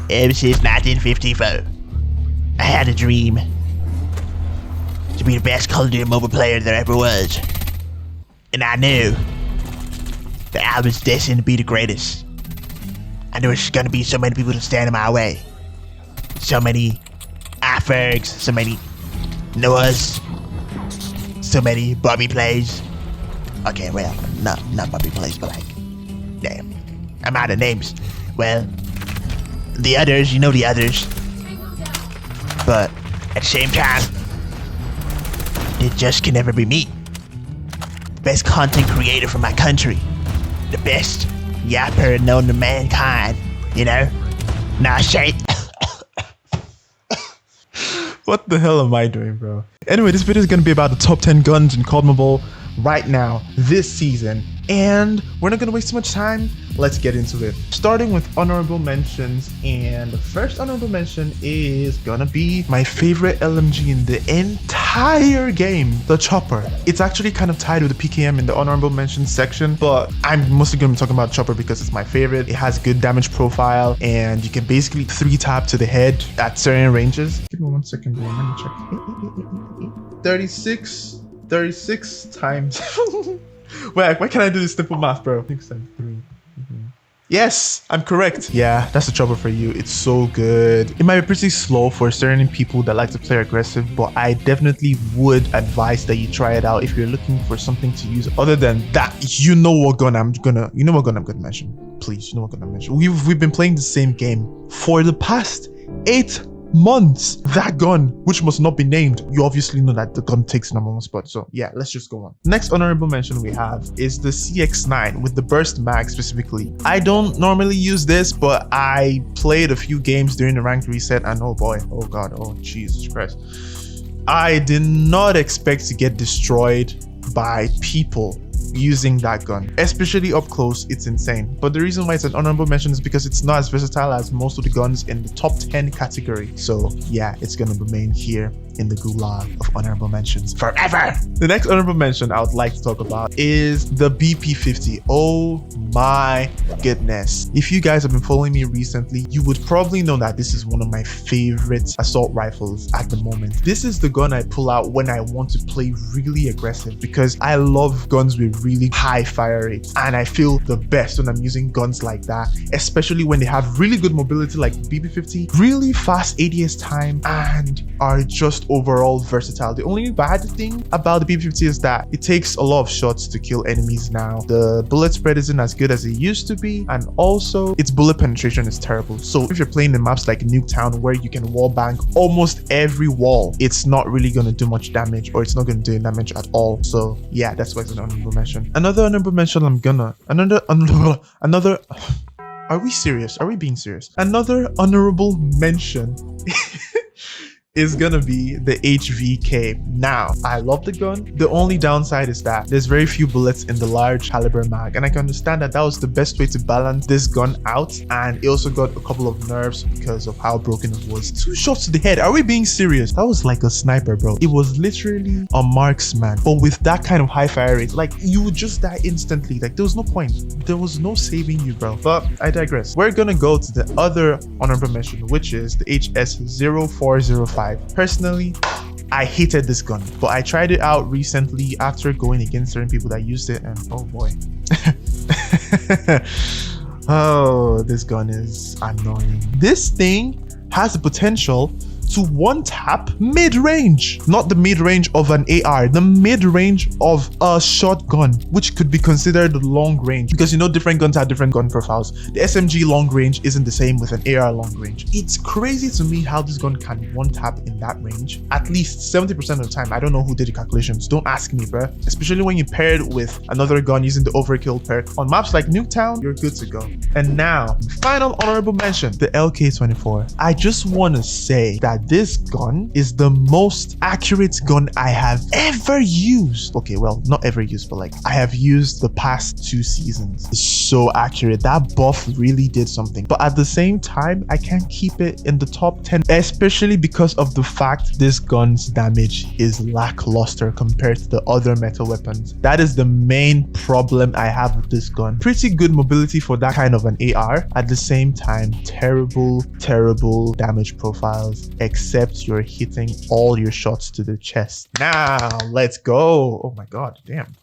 ever since 1954. I had a dream to be the best CODM mobile player there ever was. And I knew that I was destined to be the greatest. I knew there's gonna be so many people to stand in my way. So many iFergs, so many Noahs, so many Bobby plays. Okay, well, not Bobby plays, but like, damn, I'm out of names. Well, the others, you know the others. But at the same time, it just can never be me. The best content creator from my country. The best yapper known to mankind, you know? Nah, shit. What the hell am I doing, bro? Anyway, this video is gonna be about the top 10 guns in COD Mobile right now, this season. And we're not gonna waste too much time. Let's get into it. Starting with honorable mentions, and the first honorable mention is gonna be my favorite LMG in the entire game, the Chopper. It's actually kind of tied with the PKM in the honorable mentions section, but I'm mostly gonna be talking about Chopper because it's my favorite. It has good damage profile, and you can basically 3-tap to the head at certain ranges. Give me 1 second, bro. Let me check. 36 times. Wait, why can't I do this simple math, bro? 6 times 3. Yes, I'm correct. Yeah, that's the Chopper for you. It's so good. It might be pretty slow for certain people that like to play aggressive, but I definitely would advise that you try it out if you're looking for something to use. Other than that, you know what gun I'm gonna mention. Please, you know what gun I'm mentioning. We've been playing the same game for the past 8 months. That gun, which must not be named, you obviously know that the gun takes number 1 spot. So yeah, let's just go on. Next honorable mention we have is the CX9 with the burst mag specifically. I don't normally use this, but I played a few games during the ranked reset, and oh boy, oh god, oh Jesus Christ, I did not expect to get destroyed by people using that gun, especially up close. It's insane. But the reason why it's an honorable mention is because it's not as versatile as most of the guns in the top 10 category. So yeah, it's gonna remain here in the gulag of honorable mentions forever. The next honorable mention I would like to talk about is the BP50. Oh my goodness. If you guys have been following me recently, you would probably know that this is one of my favorite assault rifles at the moment. This is the gun I pull out when I want to play really aggressive, because I love guns with really high fire rates, and I feel the best when I'm using guns like that, especially when they have really good mobility like BP50, really fast ADS time, and are just overall versatile. The only bad thing about the BP50 is that it takes a lot of shots to kill enemies now. The bullet spread isn't as good as it used to be, and also its bullet penetration is terrible. So if you're playing in maps like Nuketown where you can wall bank almost every wall, it's not really going to do much damage, or it's not going to do damage at all. So yeah, that's why it's an honorable mention. Another honorable mention are we serious? Are we being serious? Another honorable mention is gonna be the HVK. Now, I love the gun. The only downside is that there's very few bullets in the large caliber mag, and I can understand that that was the best way to balance this gun out, and it also got a couple of nerfs because of how broken it was. 2 shots to the head. Are we being serious? That was like a sniper, bro. It was literally a marksman, but with that kind of high fire rate, like, you would just die instantly. Like, there was no point. There was no saving you, bro. But I digress. We're gonna go to the other honorable mention, which is the HS0405. Personally, I hated this gun, but I tried it out recently after going against certain people that used it, and oh boy. Oh, this gun is annoying. This thing has the potential to 1-tap mid-range, not the mid-range of an AR, the mid-range of a shotgun, which could be considered long range, because you know different guns have different gun profiles. The SMG long range isn't the same with an AR long range. It's crazy to me how this gun can 1-tap in that range at least 70% of the time. I don't know who did the calculations, don't ask me, bruh. Especially when you pair it with another gun using the overkill perk. On maps like Nuketown, you're good to go. And now, final honorable mention, the LK24. I just want to say that that this gun is the most accurate gun I have ever used. Okay, well, not ever used, but like I have used the past 2 seasons. It's so accurate. That buff really did something. But at the same time, I can't keep it in the top 10, especially because of the fact this gun's damage is lackluster compared to the other metal weapons. That is the main problem I have with this gun. Pretty good mobility for that kind of an AR. At the same time, terrible damage profiles, except you're hitting all your shots to the chest. Now, let's go. Oh my god, damn.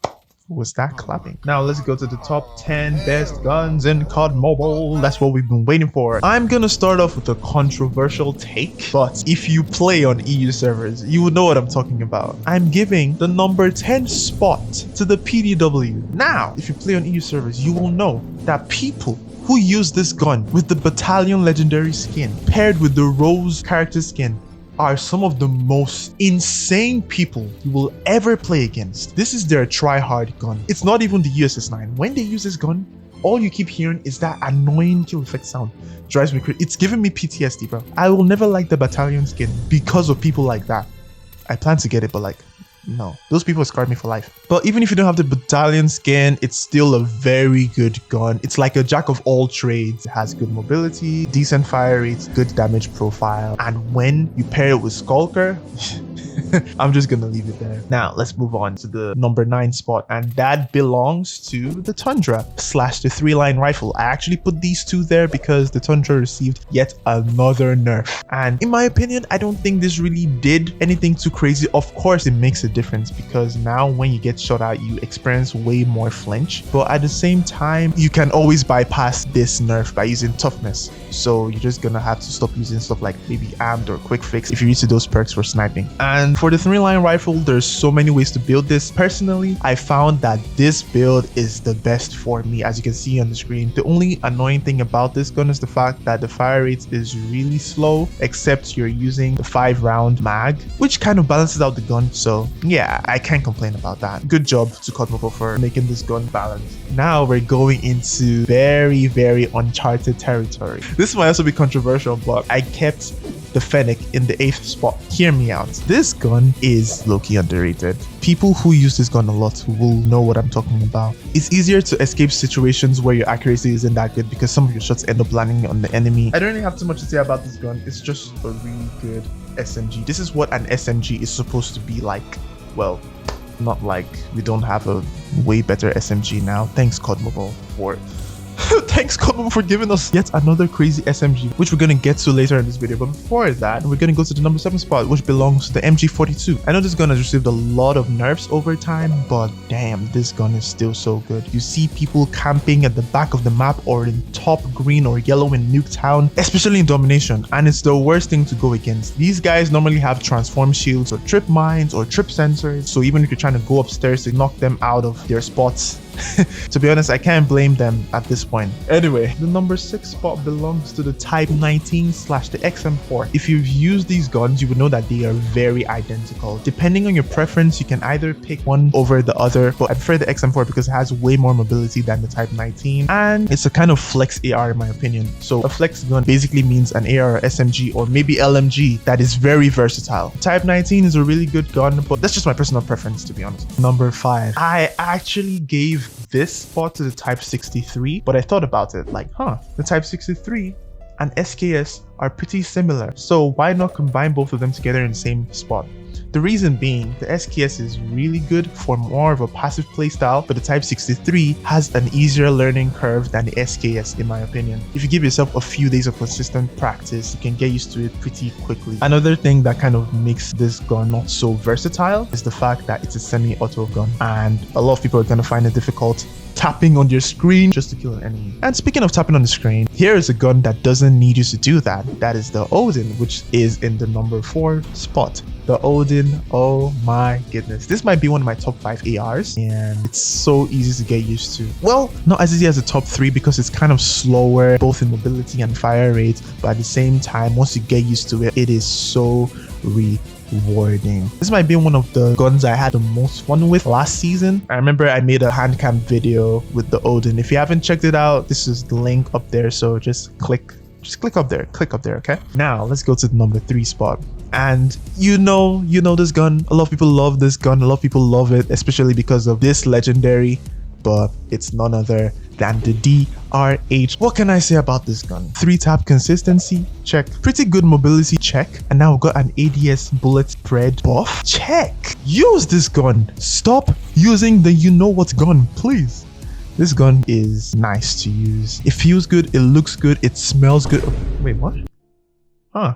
Was that clapping? Now let's go to the top 10 best guns in COD Mobile. That's what we've been waiting for. I'm gonna start off with a controversial take, but if you play on EU servers, you will know what I'm talking about. I'm giving the number 10 spot to the PDW. Now, if you play on EU servers, you will know that people who use this gun with the Battalion Legendary skin paired with the Rose character skin are some of the most insane people you will ever play against. This is their try-hard gun. It's not even the USS-9. When they use this gun, all you keep hearing is that annoying kill effect sound. Drives me crazy. It's giving me PTSD, bro. I will never like the Battalion skin because of people like that. I plan to get it, but like, no, those people scarred me for life. But even if you don't have the Battalion skin, it's still a very good gun. It's like a jack of all trades. It has good mobility, decent fire rates, good damage profile, and when you pair it with Skulker, I'm just gonna leave it there. Now let's move on to the number 9 spot, and that belongs to the Tundra / the 3-line rifle. I actually put these two there because the Tundra received yet another nerf, and in my opinion, I don't think this really did anything too crazy. Of course it makes a difference because now when you get shot at, you experience way more flinch, but at the same time, you can always bypass this nerf by using toughness. So you're just gonna have to stop using stuff like maybe armed or quick fix if you use those perks for sniping. And for the 3-line rifle, there's so many ways to build this. Personally, I found that this build is the best for me. As you can see on the screen, the only annoying thing about this gun is the fact that the fire rate is really slow, except you're using the 5-round mag, which kind of balances out the gun. So yeah, I can't complain about that. Good job to COD Mobile for making this gun balanced. Now we're going into very uncharted territory. This might also be controversial, but I kept the Fennec in the 8th spot. Hear me out. This gun is low-key underrated. People who use this gun a lot will know what I'm talking about. It's easier to escape situations where your accuracy isn't that good because some of your shots end up landing on the enemy. I don't really have too much to say about this gun. It's just a really good SMG. This is what an SMG is supposed to be like. Well, not like we don't have a way better SMG now. Thanks COD Mobile for thanks COD Mobile for giving us yet another crazy SMG, which we're gonna get to later in this video. But before that, we're gonna go to the number 7 spot, which belongs to the MG42. I know this gun has received a lot of nerfs over time, but damn, this gun is still so good. You see people camping at the back of the map or in top green or yellow in Nuketown, especially in Domination, and it's the worst thing to go against. These guys normally have transform shields or trip mines or trip sensors, so even if you're trying to go upstairs to knock them out of their spots, to be honest, I can't blame them at this point. Anyway, the number 6 spot belongs to the Type 19 / the XM4. If you've used these guns, you would know that they are very identical. Depending on your preference, you can either pick one over the other, but I prefer the XM4 because it has way more mobility than the Type 19, and it's a kind of flex AR in my opinion. So a flex gun basically means an AR or SMG or maybe LMG that is very versatile. Type 19 is a really good gun, but that's just my personal preference, to be honest. Number 5. I actually gave this spot to the Type 63, but I thought about it like, the Type 63 and SKS are pretty similar, so why not combine both of them together in the same spot? The reason being, the SKS is really good for more of a passive playstyle, but the Type 63 has an easier learning curve than the SKS in my opinion. If you give yourself a few days of consistent practice, you can get used to it pretty quickly. Another thing that kind of makes this gun not so versatile is the fact that it's a semi-auto gun, and a lot of people are going to find it difficult tapping on your screen just to kill an enemy. And speaking of tapping on the screen, here is a gun that doesn't need you to do that. That is the Odin, which is in the number 4 spot. The Odin, oh my goodness. This might be one of my top 5 ARs, and it's so easy to get used to. Well, not as easy as the top 3 because it's kind of slower, both in mobility and fire rate, but at the same time, once you get used to it, it is so rewarding. This might be one of the guns I had the most fun with last season. I remember I made a hand cam video with the Odin. If you haven't checked it out, this is the link up there, so just click Just click up there, okay? Now let's go to the number 3 spot. And you know this gun. A lot of people love this gun. A lot of people love it, especially because of this legendary, but it's none other than the DRH. What can I say about this gun? 3-tap consistency, check. Pretty good mobility, check. And now we've got an ADS bullet spread buff, check. Use this gun. Stop using the you-know-what gun, please. This gun is nice to use. It feels good, it looks good, it smells good. Wait, what? Huh.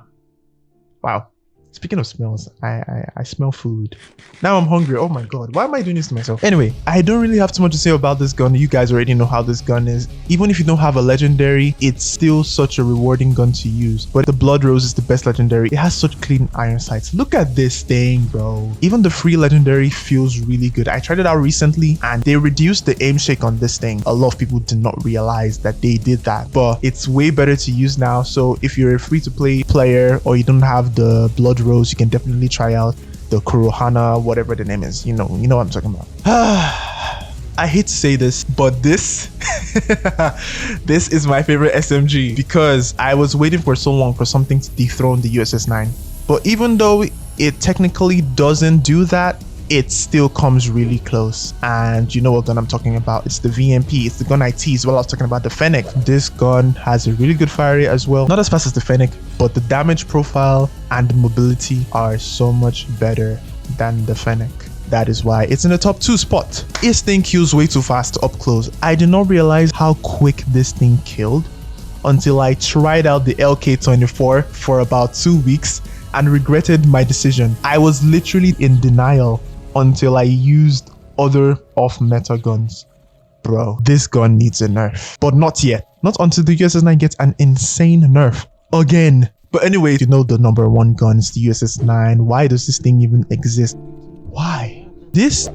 Wow. Speaking of smells, I smell food. Now I'm hungry. Oh my god, why am I doing this to myself? Anyway, I don't really have too much to say about this gun. You guys already know how this gun is. Even if you don't have a legendary, it's still such a rewarding gun to use. But the Blood Rose is the best legendary. It has such clean iron sights. Look at this thing, bro. Even the free legendary feels really good. I tried it out recently and they reduced the aim shake on this thing. A lot of people did not realize that they did that, but it's way better to use now. So if you're a free-to-play player or you don't have the Blood Rose, you can definitely try out the Kurohana, whatever the name is. You know what I'm talking about. I hate to say this, but this this is my favorite SMG because I was waiting for so long for something to dethrone the USS-9. But even though it technically doesn't do that, it still comes really close. And you know what gun I'm talking about. It's the VMP. It's the gun I teased while I was talking about the Fennec. This gun has a really good fire rate as well. Not as fast as the Fennec, but the damage profile and the mobility are so much better than the Fennec. That is why it's in the top 2 spot. This thing kills way too fast up close. I did not realize how quick this thing killed until I tried out the LK24 for about 2 weeks and regretted my decision. I was literally in denial until I used other off-meta guns. Bro, this gun needs a nerf. But not yet. Not until the USS-9 gets an insane nerf. Again. But anyway, you know the number 1 gun is the USS-9. Why does this thing even exist? Why? This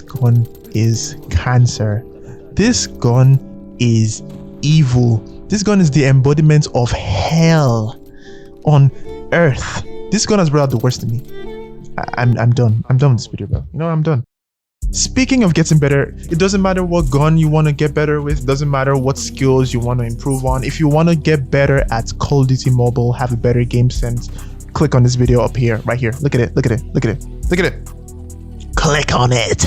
gun is cancer. This gun is evil. This gun is the embodiment of hell on earth. This gun has brought out the worst in me. I'm done. I'm done with this video, bro. You know, I'm done. Speaking of getting better, it doesn't matter what gun you want to get better with. It doesn't matter what skills you want to improve on. If you want to get better at Call of Duty Mobile, have a better game sense, click on this video up here, right here. Look at it. Look at it. Look at it. Look at it. Click on it.